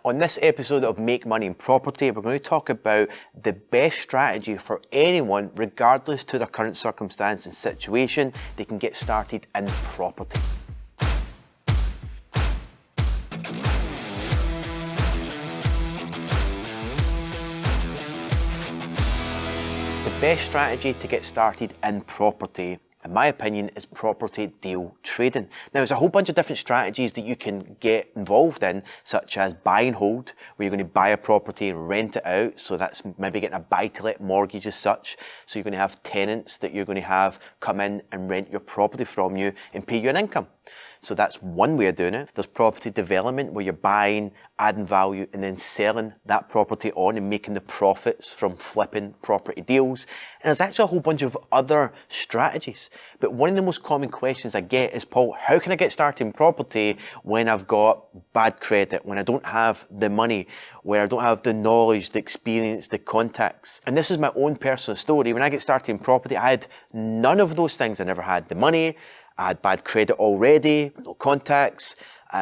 On this episode of Make Money in Property, we're going to talk about the best strategy for anyone, regardless to their current circumstance and situation, they can get started in property. The best strategy to get started in property, in my opinion, is property deal trading. Now, there's a whole bunch of different strategies that you can get involved in, such as buy and hold, where you're going to buy a property and rent it out. So that's maybe getting a buy-to-let mortgage as such. So you're going to have tenants that you're going to have come in and rent your property from you and pay you an income. So that's one way of doing it. There's property development, where you're buying, adding value, and then selling that property on and making the profits from flipping property deals. And there's actually a whole bunch of other strategies. But one of the most common questions I get is, Paul, how can I get started in property when I've got bad credit, when I don't have the money, where I don't have the knowledge, the experience, the contacts? And this is my own personal story. When I get started in property, I had none of those things. I never had the money. I had bad credit already, no contacts,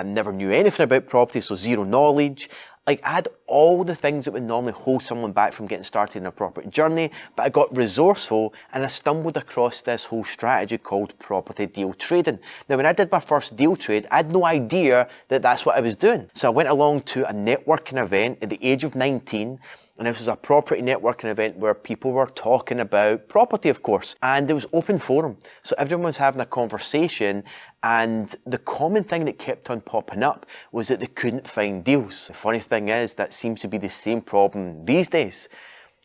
never knew anything about property, so zero knowledge. I had all the things that would normally hold someone back from getting started in a property journey, but I got resourceful and I stumbled across this whole strategy called property deal trading. Now, when I did my first deal trade, I had no idea that that's what I was doing. So I went along to a networking event at the age of 19, and this was a property networking event where people were talking about property, of course. And there was open forum. So everyone was having a conversation. And the common thing that kept on popping up was that they couldn't find deals. The funny thing is, that seems to be the same problem these days.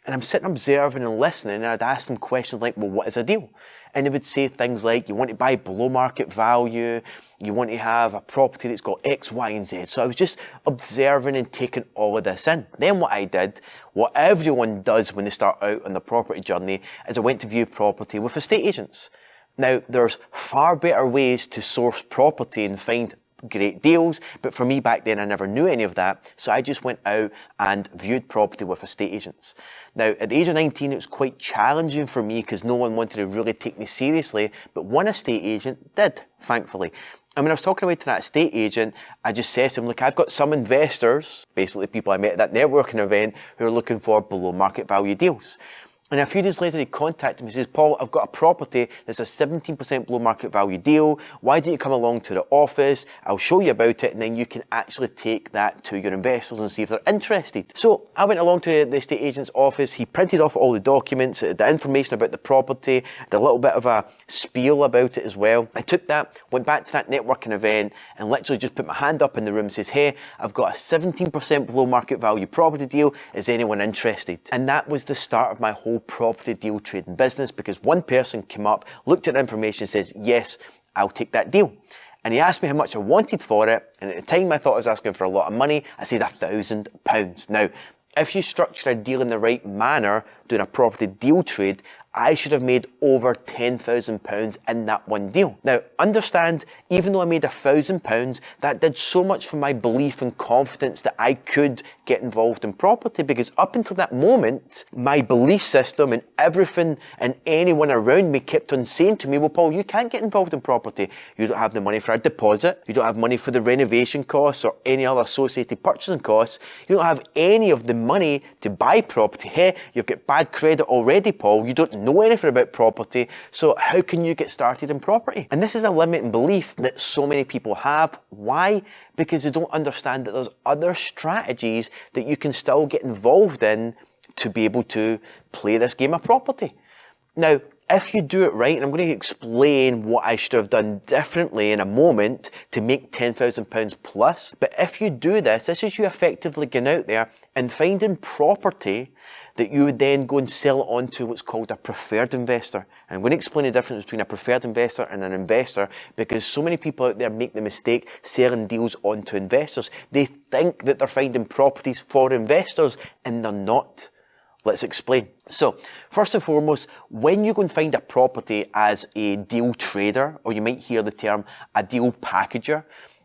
And I'm sitting observing and listening, and I'd ask them questions like, well, what is a deal? And they would say things like, you want to buy below market value, you want to have a property that's got X, Y, and Z. So I was just observing and taking all of this in. Then what I did, what everyone does when they start out on the property journey, is I went to view property with estate agents. Now, there's far better ways to source property and find great deals, but for me back then I never knew any of that, so I just went out and viewed property with estate agents. Now, at the age of 19, it was quite challenging for me because no one wanted to really take me seriously, but one estate agent did, thankfully. And when I was talking away to that estate agent, I just said to him, look, I've got some investors, basically people I met at that networking event, who are looking for below market value deals. And a few days later, he contacted me and says, Paul, I've got a property that's a 17% below market value deal. Why don't you come along to the office? I'll show you about it, and then you can actually take that to your investors and see if they're interested. So I went along to the estate agent's office. He printed off all the documents, the information about the property, did a little bit of a spiel about it as well. I took that, went back to that networking event, and literally just put my hand up in the room and says, hey, I've got a 17% below market value property deal. Is anyone interested? And that was the start of my whole property deal trading business, because one person came up, looked at the information and says, yes, I'll take that deal. And he asked me how much I wanted for it, and at the time I thought I was asking for a lot of money. I said £1,000. Now, if you structure a deal in the right manner, doing a property deal trade, I should have made over £10,000 in that one deal. Now, understand, even though I made £1,000, that did so much for my belief and confidence that I could get involved in property, because up until that moment, my belief system and everything and anyone around me kept on saying to me, well, Paul, you can't get involved in property. You don't have the money for a deposit. You don't have money for the renovation costs or any other associated purchasing costs. You don't have any of the money to buy property. Hey, you've got bad credit already, Paul. You don't know anything about property, so how can you get started in property? And this is a limiting belief that so many people have. Why? Because they don't understand that there's other strategies that you can still get involved in to be able to play this game of property. Now, if you do it right, and I'm going to explain what I should have done differently in a moment to make £10,000 plus, but if you do this, this is you effectively going out there and finding property that you would then go and sell it on to what's called a preferred investor. And I'm going to explain the difference between a preferred investor and an investor, because so many people out there make the mistake selling deals on to investors. They think that they're finding properties for investors, and they're not. Let's explain. So, first and foremost, when you go and find a property as a deal trader, or you might hear the term a deal packager,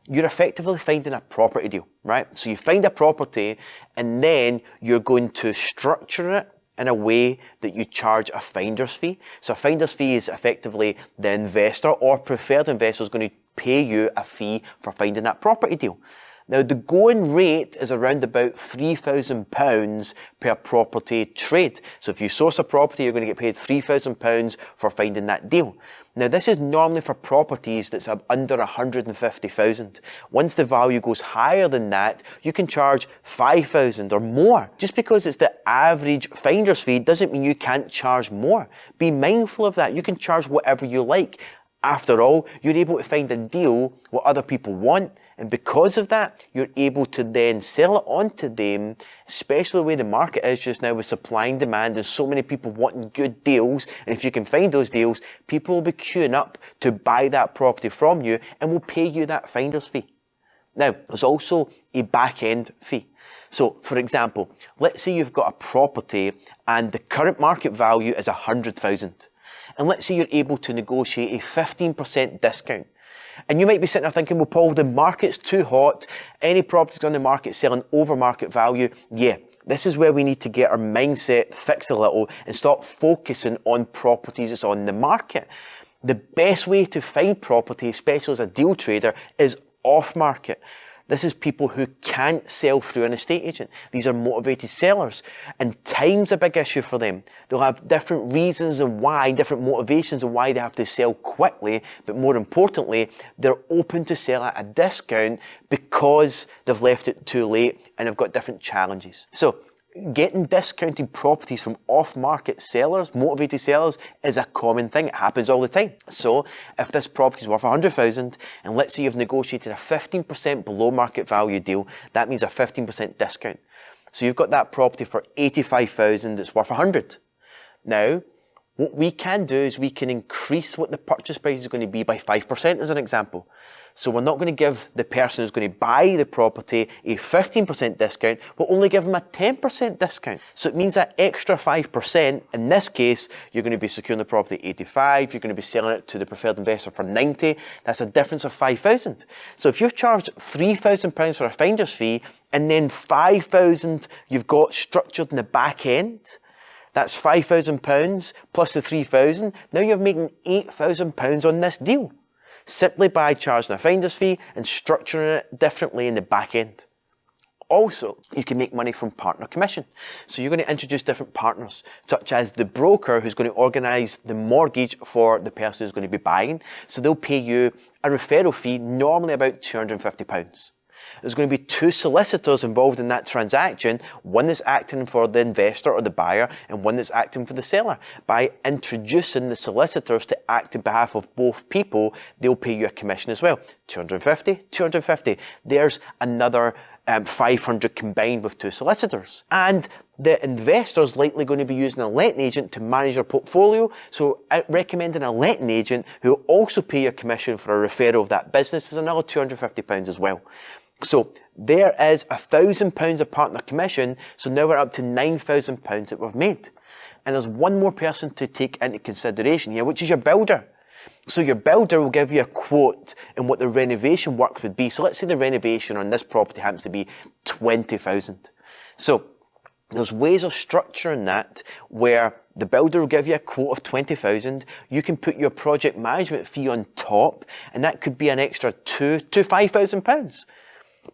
you're effectively finding a property deal, right? So you find a property and then you're going to structure it in a way that you charge a finder's fee. So a finder's fee is effectively the investor or preferred investor is going to pay you a fee for finding that property deal. Now, the going rate is around about £3,000 per property trade. So if you source a property, you're going to get paid £3,000 for finding that deal. Now, this is normally for properties that's under 150,000. Once the value goes higher than that, you can charge 5,000 or more. Just because it's the average finder's fee doesn't mean you can't charge more. Be mindful of that. You can charge whatever you like. After all, you're able to find a deal what other people want, and because of that, you're able to then sell it on to them, especially the way the market is just now with supply and demand and so many people wanting good deals. And if you can find those deals, people will be queuing up to buy that property from you and will pay you that finder's fee. Now, there's also a back-end fee. So, for example, let's say you've got a property and the current market value is 100,000. And let's say you're able to negotiate a 15% discount. And you might be sitting there thinking, well, Paul, the market's too hot. Any properties on the market selling over market value. Yeah, this is where we need to get our mindset fixed a little and stop focusing on properties that's on the market. The best way to find property, especially as a deal trader, is off market. This is people who can't sell through an estate agent. These are motivated sellers, and time's a big issue for them. They'll have different reasons and why, different motivations and why they have to sell quickly, but more importantly, they're open to sell at a discount because they've left it too late and have got different challenges. So, getting discounted properties from off-market sellers, motivated sellers, is a common thing. It happens all the time. So if this property is worth 100,000 and let's say you've negotiated a 15% below market value deal, that means a 15% discount. So you've got that property for 85,000 that's worth 100. Now, what we can do is we can increase what the purchase price is going to be by 5% as an example. So we're not going to give the person who's going to buy the property a 15% discount, we'll only give them a 10% discount. So it means that extra 5%, in this case, you're going to be securing the property at 85, you're going to be selling it to the preferred investor for 90, that's a difference of 5,000. So if you've charged £3,000 for a finder's fee, and then 5,000 you've got structured in the back end, that's £5,000 plus the 3,000, now you're making £8,000 on this deal, simply by charging a finder's fee and structuring it differently in the back end. Also, you can make money from partner commission. So you're going to introduce different partners, such as the broker who's going to organise the mortgage for the person who's going to be buying. So they'll pay you a referral fee, normally about £250. There's going to be 2 solicitors involved in that transaction, one that's acting for the investor or the buyer and one that's acting for the seller. By introducing the solicitors to act on behalf of both people, they'll pay you a commission as well. 250, 250. There's another 500 combined with 2 solicitors. And the investor's likely going to be using a letting agent to manage their portfolio, so recommending a letting agent who will also pay you a commission for a referral of that business is another £250 as well. So there is £1,000 of partner commission, so now we're up to £9,000 that we've made. And there's one more person to take into consideration here, which is your builder. So your builder will give you a quote in what the renovation work would be. So let's say the renovation on this property happens to be 20,000. So there's ways of structuring that where the builder will give you a quote of 20,000. You can put your project management fee on top, and that could be an extra £2,000 to £5,000.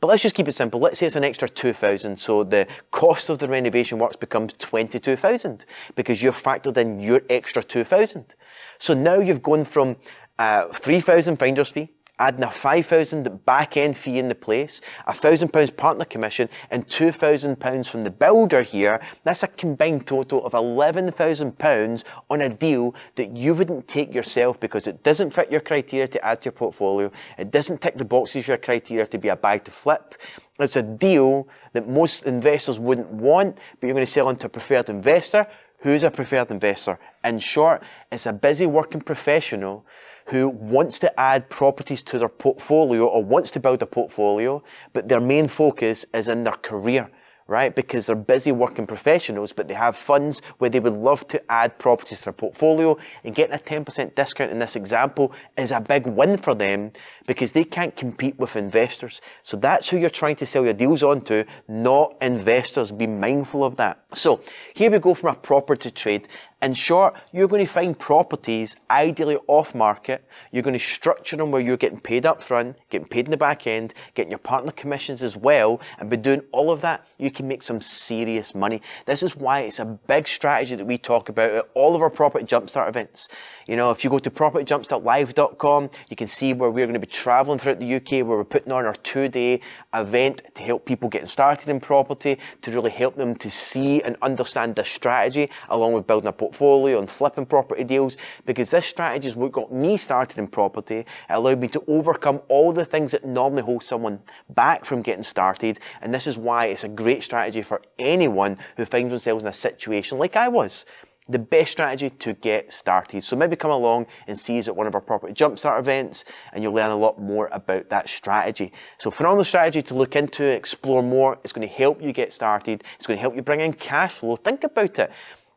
But let's just keep it simple. Let's say it's an extra 2,000, so the cost of the renovation works becomes 22,000 because you've factored in your extra 2,000. So now you've gone from 3,000 finder's fee, adding a 5,000 back-end fee in the place, £1,000 partner commission, and £2,000 from the builder here. That's a combined total of £11,000 on a deal that you wouldn't take yourself because it doesn't fit your criteria to add to your portfolio. It doesn't tick the boxes of your criteria to be a buy to flip. It's a deal that most investors wouldn't want, but you're going to sell on to a preferred investor. Who's a preferred investor? In short, it's a busy working professional who wants to add properties to their portfolio or wants to build a portfolio, but their main focus is in their career, right? Because they're busy working professionals, but they have funds where they would love to add properties to their portfolio, and getting a 10% discount in this example is a big win for them because they can't compete with investors. So that's who you're trying to sell your deals on to, not investors. Be mindful of that. So here we go from a property trade In short, you're going to find properties ideally off market. You're going to structure them where you're getting paid up front, getting paid in the back end, getting your partner commissions as well. And by doing all of that, you can make some serious money. This is why it's a big strategy that we talk about at all of our Property Jumpstart events. You know, if you go to propertyjumpstartlive.com, you can see where we're going to be traveling throughout the UK, where we're putting on our 2-day event to help people get started in property, to really help them to see and understand the strategy, along with building a portfolio and flipping property deals, because this strategy is what got me started in property. It allowed me to overcome all the things that normally hold someone back from getting started, and this is why it's a great strategy for anyone who finds themselves in a situation like I was. The best strategy to get started. So maybe come along and see us at one of our Property Jumpstart events, and you'll learn a lot more about that strategy. So phenomenal strategy to look into, explore more. It's going to help you get started. It's going to help you bring in cash flow. Think about it.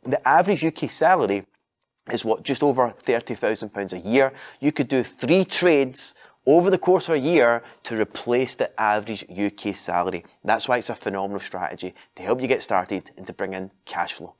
The average UK salary is what, just over £30,000 a year. You could do 3 trades over the course of a year to replace the average UK salary. That's why it's a phenomenal strategy to help you get started and to bring in cash flow.